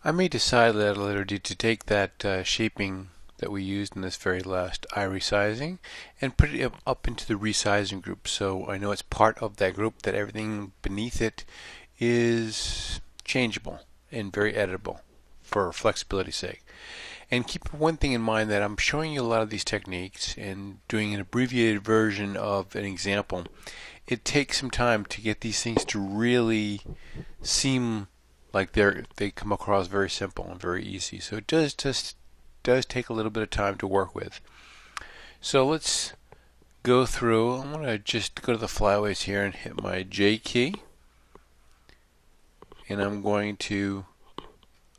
I may decide at a later date to take that shaping that we used in this very last eye resizing and put it up into the resizing group, so I know it's part of that group, that everything beneath it is changeable and very editable for flexibility's sake. And keep one thing in mind, that I'm showing you a lot of these techniques and doing an abbreviated version of an example. It takes some time to get these things to really seem like they come across very simple and very easy. So it does take a little bit of time to work with. So let's go through. I'm going to just go to the flyaways here and hit my J key, and I'm going to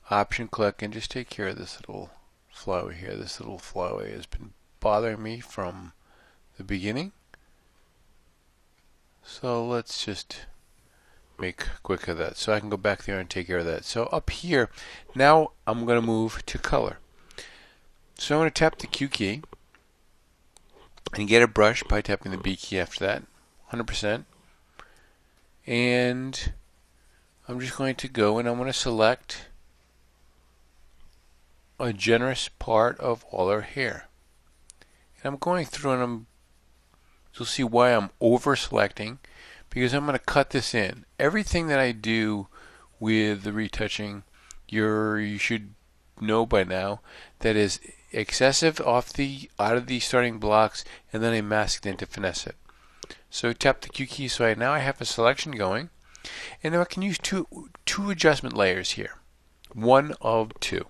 option click and just take care of this little flyaway here. This little flyaway has been bothering me from the beginning, so let's just make quick of that so I can go back there and take care of that. So up here, now I'm going to move to color. So I'm going to tap the Q key and get a brush by tapping the B key after that, 100%. And I'm just going to go and I'm going to select a generous part of all her hair. And I'm going through and you'll see why I'm over selecting, because I'm going to cut this in. Everything that I do with the retouching, you should know by now that is excessive out of the starting blocks, and then I mask it in to finesse it. So tap the Q key, so now I have a selection going, and now I can use two adjustment layers here. One of two.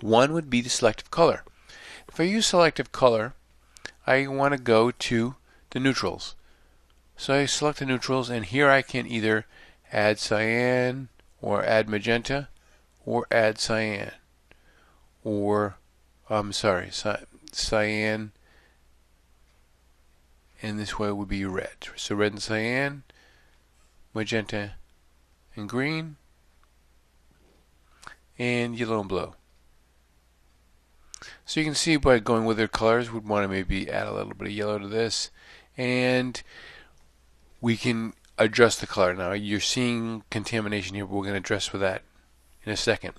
One would be the selective color. If I use selective color, I want to go to the neutrals. So I select the neutrals, and here I can either add cyan or add magenta or add cyan, or cyan, and this way would be red. So red and cyan, magenta and green, and yellow and blue. So you can see by going with their colors, we'd want to maybe add a little bit of yellow to this, and we can adjust the color. Now you're seeing contamination here, but we're going to address with that in a second.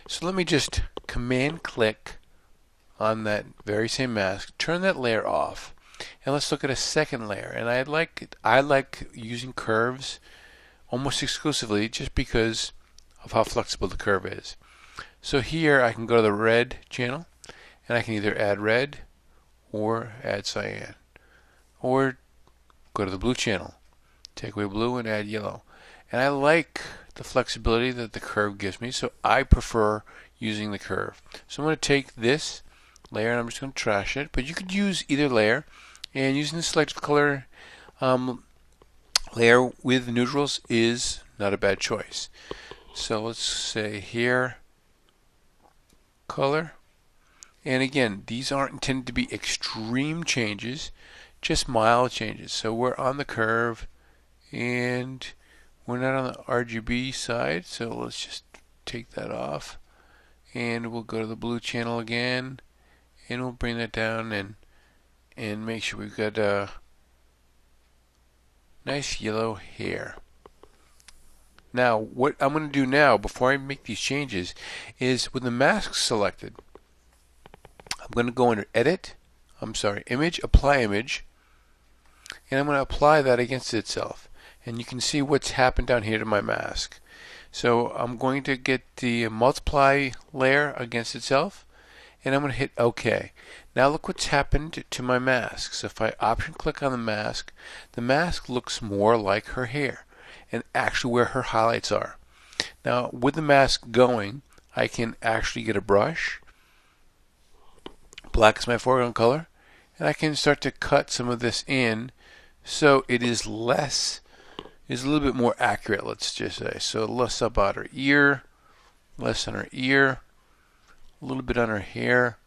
So let me just command click on that very same mask, turn that layer off, and let's look at a second layer. And I like using curves almost exclusively just because of how flexible the curve is. So here I can go to the red channel, and I can either add red or add cyan, or go to the blue channel, take away blue and add yellow. And I like the flexibility that the curve gives me, so I prefer using the curve. So I'm going to take this layer and I'm just going to trash it, but you could use either layer, and using the selective color layer with neutrals is not a bad choice. So let's say here, color. And again, these aren't intended to be extreme changes, just mild changes. So we're on the curve, and we're not on the RGB side, so let's just take that off, and we'll go to the blue channel again, and we'll bring that down and make sure we've got a nice yellow hair. Now what I'm going to do now before I make these changes is, with the mask selected, I'm going to go under image, apply image, and I'm going to apply that against itself. And you can see what's happened down here to my mask. So I'm going to get the multiply layer against itself, and I'm going to hit OK. Now look what's happened to my mask. So if I option click on the mask looks more like her hair and actually where her highlights are. Now with the mask going, I can actually get a brush. Black is my foreground color, and I can start to cut some of this in so it is a little bit more accurate, let's just say. So less about her ear, less on her ear, a little bit on her hair,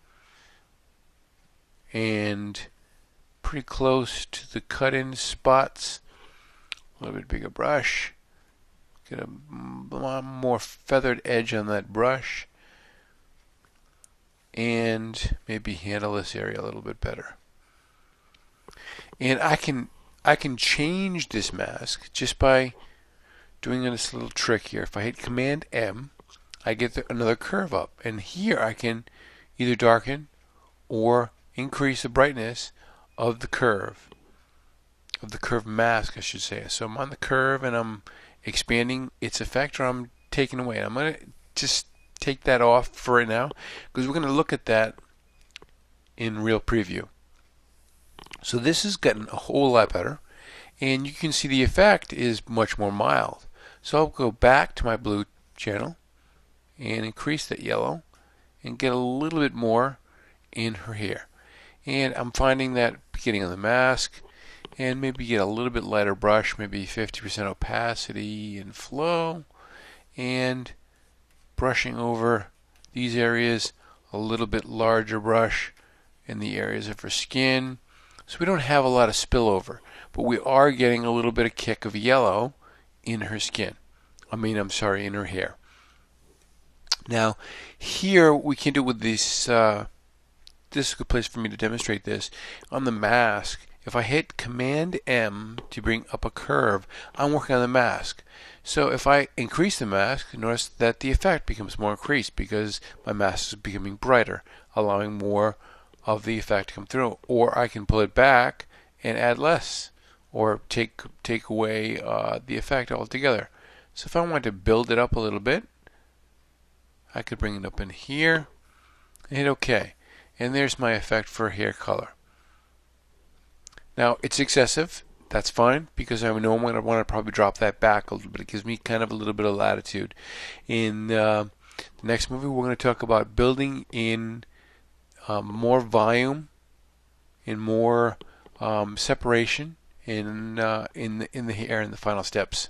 and pretty close to the cut-in spots. A little bit bigger brush. Get a more feathered edge on that brush, and maybe handle this area a little bit better. And I can change this mask just by doing this little trick here. If I hit Command M, I get another curve up. And here I can either darken or increase the brightness of the curve mask, I should say. So I'm on the curve and I'm expanding its effect, or I'm taking away. I'm going to just take that off for right now because we're going to look at that in real preview. So this has gotten a whole lot better, and you can see the effect is much more mild. So I'll go back to my blue channel and increase that yellow and get a little bit more in her hair. And I'm finding that beginning of the mask, and maybe get a little bit lighter brush, maybe 50% opacity and flow, and brushing over these areas, a little bit larger brush in the areas of her skin. So we don't have a lot of spillover, but we are getting a little bit of kick of yellow in her skin. I'm sorry, in her hair. Now, here we can do with this, this is a good place for me to demonstrate this. On the mask, if I hit Command M to bring up a curve, I'm working on the mask. So if I increase the mask, notice that the effect becomes more increased because my mask is becoming brighter, allowing more of the effect to come through. Or I can pull it back and add less, or take away the effect altogether. So if I want to build it up a little bit, I could bring it up in here and hit OK. And there's my effect for hair color. Now it's excessive. That's fine because I know I'm going to want to probably drop that back a little bit. It gives me kind of a little bit of latitude. In the next movie, we're going to talk about building in more volume and more separation in the hair in the final steps.